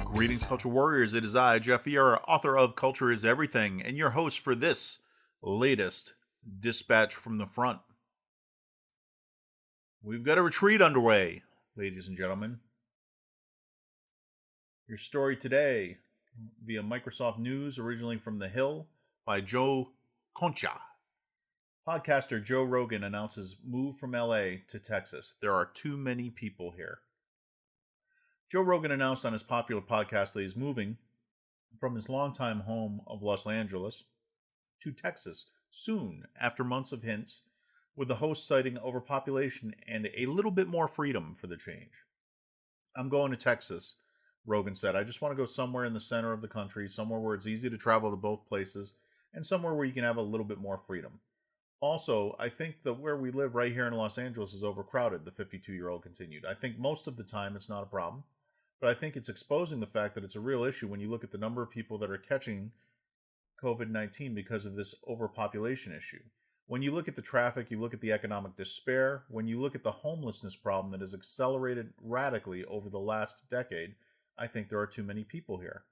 Greetings, Culture Warriors. It is I, Jeff Vieira, author of Culture is Everything, and your host for this latest dispatch from the front. We've got a retreat underway, ladies and gentlemen. Your story today via Microsoft News, originally from The Hill, by Joe Concha. Podcaster Joe Rogan announces move from LA to Texas. There are too many people here. Joe Rogan announced on his popular podcast that he's moving from his longtime home of Los Angeles to Texas soon, after months of hints, with the host citing overpopulation and a little bit more freedom for the change. I'm going to Texas, Rogan said. I just want to go somewhere in the center of the country, somewhere where it's easy to travel to both places, and somewhere where you can have a little bit more freedom. Also, I think that where we live right here in Los Angeles is overcrowded, the 52-year-old continued. I think most of the time it's not a problem. But I think it's exposing the fact that it's a real issue when you look at the number of people that are catching COVID-19 because of this overpopulation issue. When you look at the traffic, you look at the economic despair, when you look at the homelessness problem that has accelerated radically over the last decade, I think there are too many people here.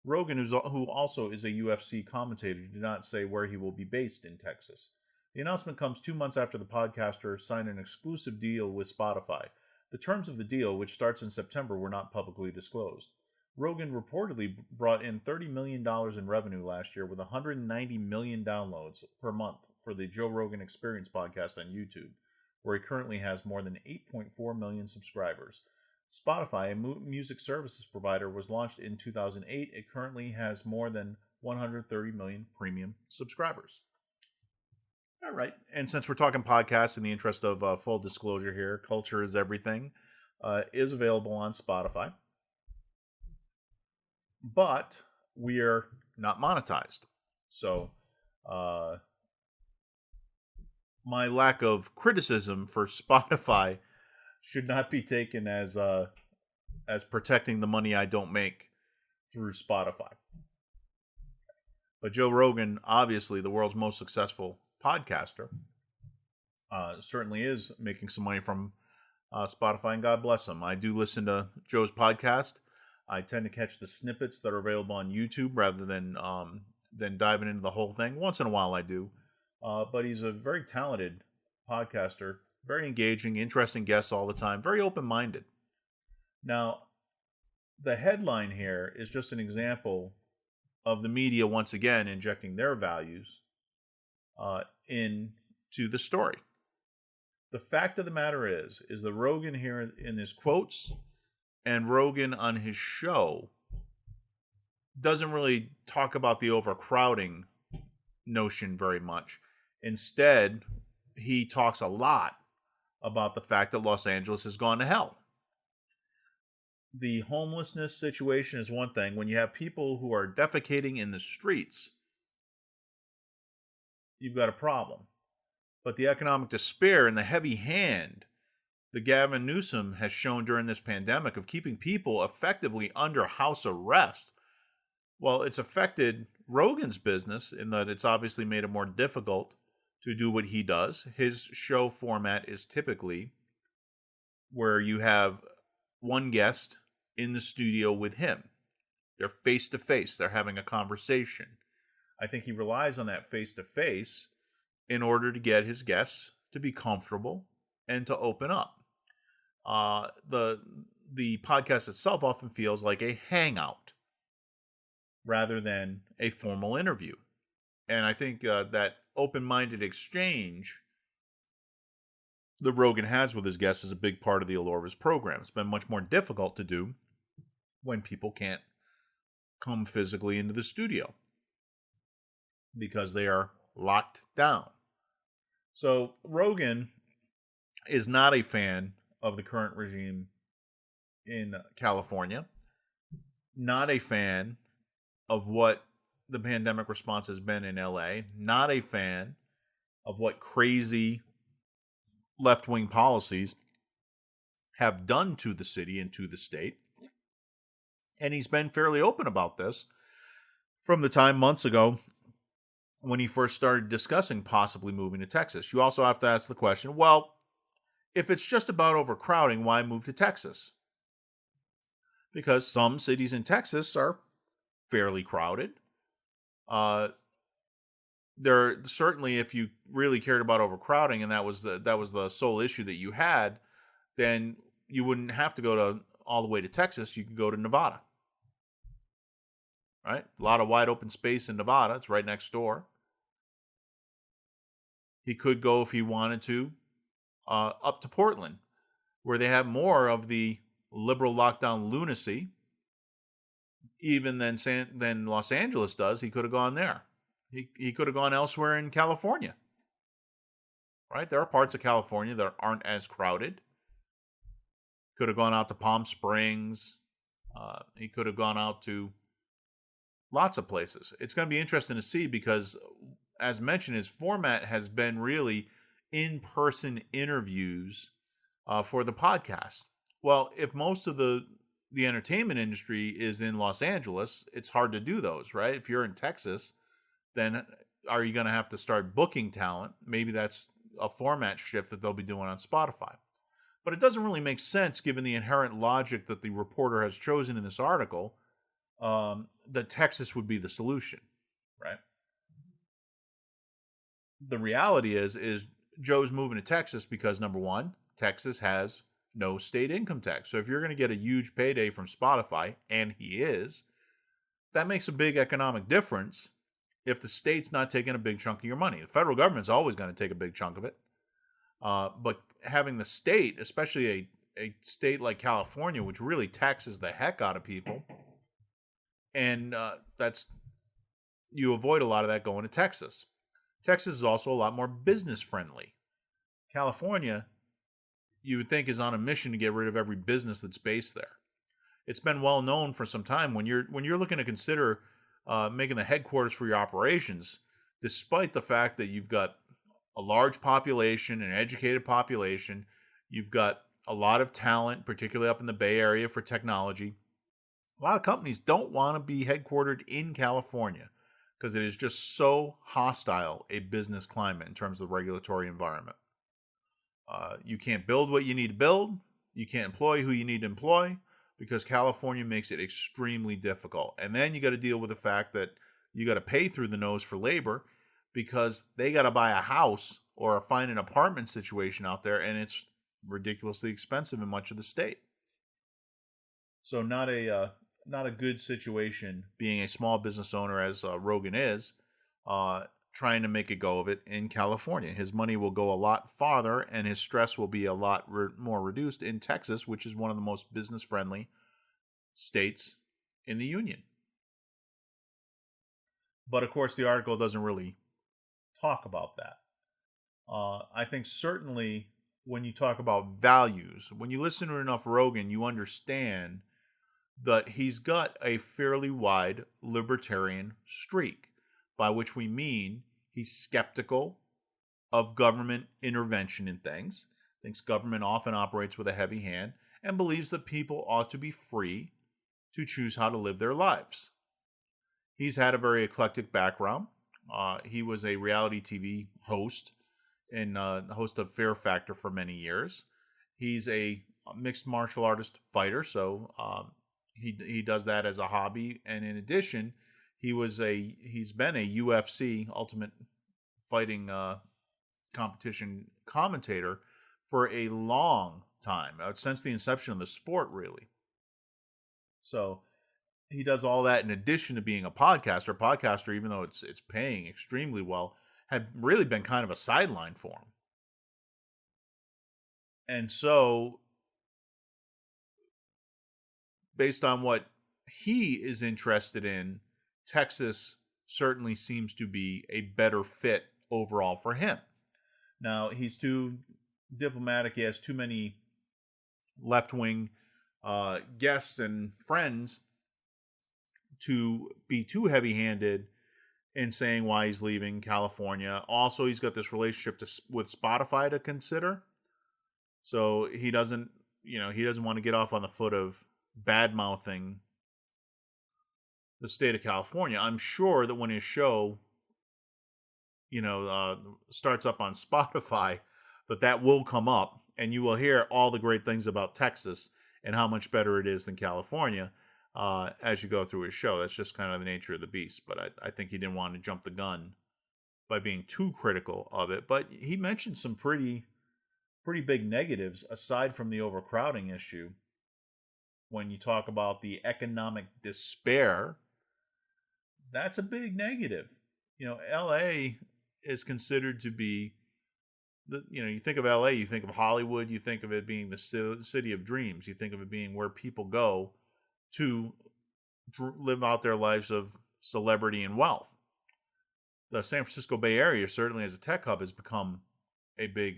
Rogan, who also is a UFC commentator, did not say where he will be based in Texas. The announcement comes 2 months after the podcaster signed an exclusive deal with Spotify. The terms of the deal, which starts in September, were not publicly disclosed. Rogan reportedly brought in $30 million in revenue last year with 190 million downloads per month for the Joe Rogan Experience podcast on YouTube, where he currently has more than 8.4 million subscribers. Spotify, a music services provider, was launched in 2008. It currently has more than 130 million premium subscribers. All right. And since we're talking podcasts, in the interest of full disclosure here, Culture is Everything is available on Spotify. But we are not monetized. So my lack of criticism for Spotify should not be taken as protecting the money I don't make through Spotify. But Joe Rogan, obviously the world's most successful podcaster, certainly is making some money from Spotify, and God bless him. I do listen to Joe's podcast. I tend to catch the snippets that are available on YouTube rather than diving into the whole thing. Once in a while I do, but he's a very talented podcaster, very engaging, interesting guests all the time, very open-minded. Now, the headline here is just an example of the media once again injecting their values into the story. The fact of the matter is that Rogan here in his quotes and Rogan on his show doesn't really talk about the overcrowding notion very much. Instead, he talks a lot about the fact that Los Angeles has gone to hell. The homelessness situation is one thing. When you have people who are defecating in the streets, you've got a problem. But the economic despair and the heavy hand that Gavin Newsom has shown during this pandemic of keeping people effectively under house arrest, well, it's affected Rogan's business in that it's obviously made it more difficult to do what he does. His show format is typically where you have one guest in the studio with him. They're face to face. They're having a conversation. I think he relies on that face-to-face in order to get his guests to be comfortable and to open up. The podcast itself often feels like a hangout rather than a formal interview. And I think that open-minded exchange that Rogan has with his guests is a big part of the allure of his program. It's been much more difficult to do when people can't come physically into the studio because they are locked down. So Rogan is not a fan of the current regime in California, not a fan of what the pandemic response has been in LA, not a fan of what crazy left-wing policies have done to the city and to the state. And he's been fairly open about this from the time months ago when he first started discussing possibly moving to Texas. You also have to ask the question, well, if it's just about overcrowding, why move to Texas? Because some cities in Texas are fairly crowded. There certainly, if you really cared about overcrowding and that was the sole issue that you had, then you wouldn't have to go to all the way to Texas. You could go to Nevada, right? A lot of wide open space in Nevada. It's right next door. He could go, if he wanted to, up to Portland, where they have more of the liberal lockdown lunacy, even than Los Angeles does. He could have gone there. He could have gone elsewhere in California, right? There are parts of California that aren't as crowded. Could have gone out to Palm Springs. He could have gone out to lots of places. It's going to be interesting to see because, as mentioned, his format has been really in-person interviews for the podcast. Well, if most of the entertainment industry is in Los Angeles, it's hard to do those, right? If you're in Texas, then are you going to have to start booking talent? Maybe that's a format shift that they'll be doing on Spotify. But it doesn't really make sense given the inherent logic that the reporter has chosen in this article, that Texas would be the solution, right? The reality is Joe's moving to Texas because, number one, Texas has no state income tax. So if you're going to get a huge payday from Spotify, and he is, that makes a big economic difference if the state's not taking a big chunk of your money. The federal government's always going to take a big chunk of it. But having the state, especially a state like California, which really taxes the heck out of people, and you avoid a lot of that going to Texas. Texas is also a lot more business friendly. California, you would think, is on a mission to get rid of every business that's based there. It's been well known for some time when you're looking to consider making the headquarters for your operations, despite the fact that you've got a large population, an educated population, you've got a lot of talent, particularly up in the Bay Area for technology. A lot of companies don't want to be headquartered in California because it is just so hostile a business climate in terms of the regulatory environment. You can't build what you need to build. You can't employ who you need to employ because California makes it extremely difficult. And then you got to deal with the fact that you got to pay through the nose for labor because they got to buy a house or find an apartment situation out there, and it's ridiculously expensive in much of the state. So not a good situation being a small business owner, as Rogan is, trying to make a go of it in California. His money will go a lot farther, and his stress will be a lot more reduced in Texas, which is one of the most business-friendly states in the union. But of course, the article doesn't really talk about that. I think certainly when you talk about values, when you listen to enough Rogan, you understand that he's got a fairly wide libertarian streak, by which we mean he's skeptical of government intervention in things, thinks government often operates with a heavy hand, and believes that people ought to be free to choose how to live their lives. He's had a very eclectic background. He was a reality TV host and host of Fear Factor for many years. He's a mixed martial artist fighter, so he does that as a hobby. And in addition, he's been a UFC Ultimate Fighting competition commentator for a long time, since the inception of the sport, really. So he does all that in addition to being a podcaster. Podcaster, even though it's paying extremely well, had really been kind of a sideline for him. And so, based on what he is interested in, Texas certainly seems to be a better fit overall for him. Now, he's too diplomatic. He has too many left-wing guests and friends to be too heavy-handed in saying why he's leaving California. Also, he's got this relationship with Spotify to consider. So he doesn't want to get off on the foot of bad-mouthing the state of California. I'm sure that when his show starts up on Spotify, but that will come up, and you will hear all the great things about Texas and how much better it is than California as you go through his show. That's just kind of the nature of the beast. But I think he didn't want to jump the gun by being too critical of it. But he mentioned some pretty big negatives aside from the overcrowding issue. When you talk about the economic despair, that's a big negative. LA is considered to be you think of LA, you think of Hollywood, you think of it being the city of dreams, you think of it being where people go to live out their lives of celebrity and wealth. The San Francisco Bay Area, certainly as a tech hub, has become a big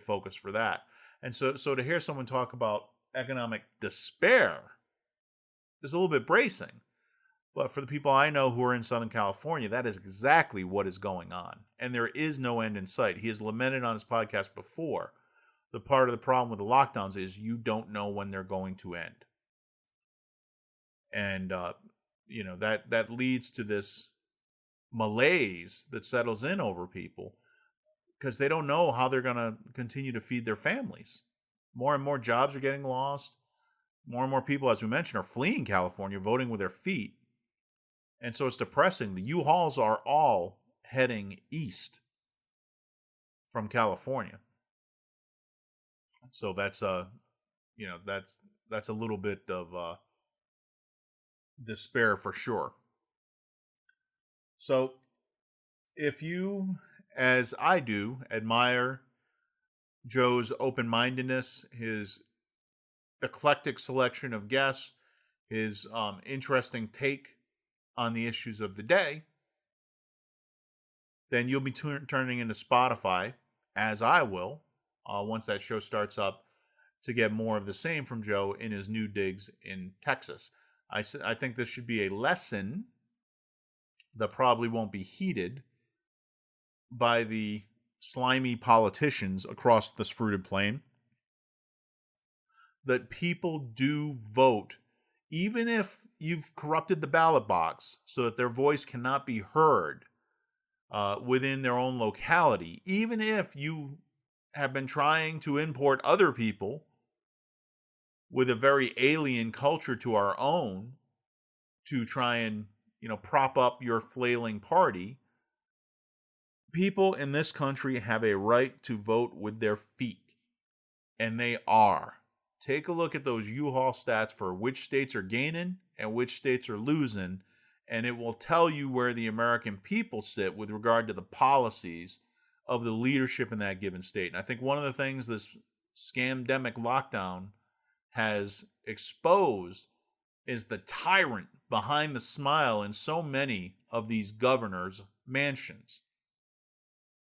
focus for that. And so to hear someone talk about economic despair is a little bit bracing. But for the people I know who are in Southern California, that is exactly what is going on. And there is no end in sight. He has lamented on his podcast before. The part of the problem with the lockdowns is you don't know when they're going to end. And, that leads to this malaise that settles in over people because they don't know how they're going to continue to feed their families. More and more jobs are getting lost. More and more people, as we mentioned, are fleeing California, voting with their feet. And so it's depressing. The U-Hauls are all heading east from California. So that's that's a little bit of despair for sure. So if you, as I do, admire Joe's open-mindedness, his eclectic selection of guests, his interesting take on the issues of the day, then you'll be turning into Spotify, as I will, once that show starts up, to get more of the same from Joe in his new digs in Texas. I think this should be a lesson that probably won't be heeded by the slimy politicians across this fruited plain, that people do vote, even if you've corrupted the ballot box so that their voice cannot be heard within their own locality, even if you have been trying to import other people with a very alien culture to our own to try and prop up your flailing party. People in this country have a right to vote with their feet, and they are. Take a look at those U-Haul stats for which states are gaining and which states are losing, and it will tell you where the American people sit with regard to the policies of the leadership in that given state. And I think one of the things this scamdemic lockdown has exposed is the tyrant behind the smile in so many of these governors' mansions.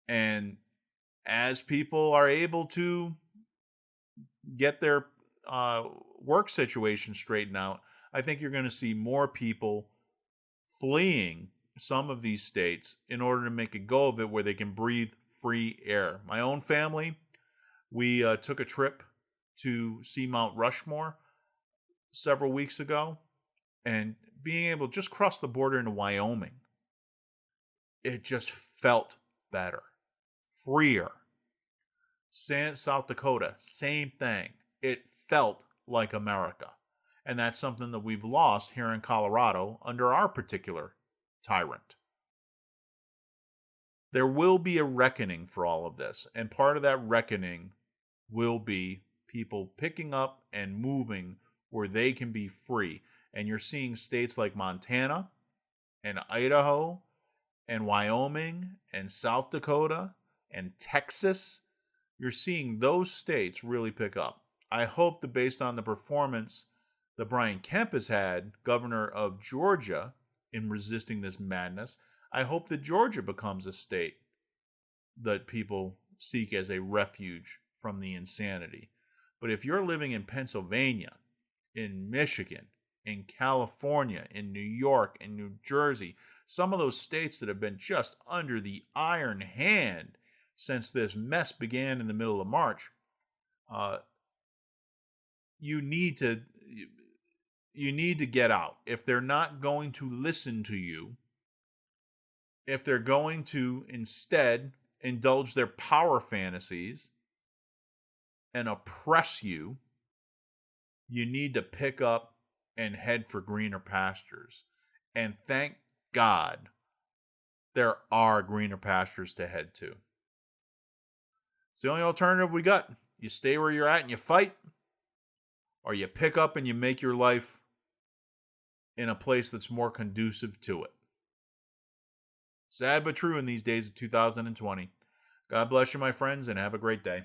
And as people are able to get their work situation straightened out, I think you're going to see more people fleeing some of these states in order to make a go of it where they can breathe free air. My own family, we took a trip to see Mount Rushmore several weeks ago, and being able to just cross the border into Wyoming, it just felt better, freer. South Dakota, same thing. It felt like America. And that's something that we've lost here in Colorado under our particular tyrant. There will be a reckoning for all of this. And part of that reckoning will be people picking up and moving where they can be free. And you're seeing states like Montana and Idaho and Wyoming and South Dakota and Texas. You're seeing those states really pick up. I hope that based on the performance that Brian Kemp has had, governor of Georgia, in resisting this madness, I hope that Georgia becomes a state that people seek as a refuge from the insanity. But if you're living in Pennsylvania, in Michigan, in California, in New York, in New Jersey, some of those states that have been just under the iron hand since this mess began in the middle of March, you need to get out. If they're not going to listen to you, if they're going to instead indulge their power fantasies and oppress you, you need to pick up and head for greener pastures. And thank God there are greener pastures to head to. It's the only alternative we got. You stay where you're at and you fight, or you pick up and you make your life in a place that's more conducive to it. Sad but true in these days of 2020. God bless you, my friends, and have a great day.